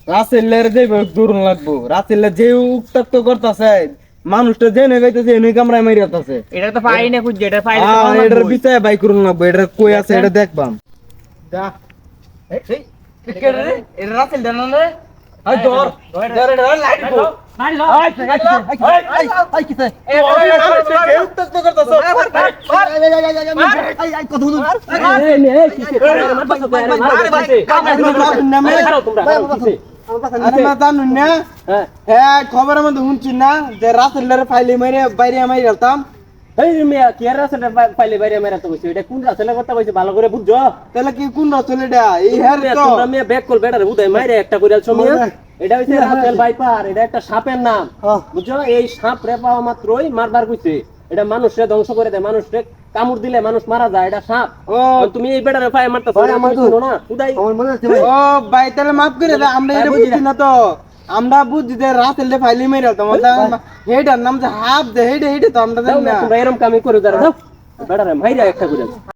রাসেলের যে দূর লাগবো রাসেলের যে উত্তক্ত করতেছে মানুষটা জেনে গাইতেছে এনে কামড়ায় মারিয়াতেছে এটা তো পাই না কুজ এটা পাইলে তো আর এটার বিচার বাই করুন লাগবো এটা কই আছে এটা দেখবাম যা এই ক্রিকেট রে এটা রাসেল দেন না রে আই ধর ধর এটা লাইট গো মারি লো আই কিছে এই উত্তক্ত করতেছে আই কত দূর এই নে কিছে আরে মা জানুন না হ্যাঁ খবরের মধ্যে শুনছি না যে রাসেলের ফাইলে মেরে বাইরে মারি গেলতাম এই মিয়া কি আর রাসেল পাইলে বাইরে মেরা তো কইছে এটা কোন রাসেলের কথা কইছে ভালো করে বুঝছো তাহলে কি কোন রাসেল এটা এই হ্যাঁ তো তোমরা মিয়া ব্যাক কল বেটারে বুঝাই মাইরে একটা কইরাল মিয়া এটা হইছে রাসেল ভাইপার এটা একটা সাপের নাম বুঝছো এই সাপ রে পাওয়া মাত্রই মারবার কইছে এটা মানুষরে ধ্বংস করে দেয় মানুষরে কামড় দিলে মানুষ মারা যায় এটা সাপ তুমি এই বেটারে পায় মারতাছো আমার শুনো না উদাই ও ভাই তাহলে মাফ করে দাও আমরা এটা বুঝি না তো আমরা বুঝি যে রাসেল রে ফাইলে মেরে গেলতাম হেডার নাম যে হাফ যে হেডে তো আমরা জানি না তোমরা এরকম কামই করে দাঁড়াও বেটারে মাইরা একটা কইরাল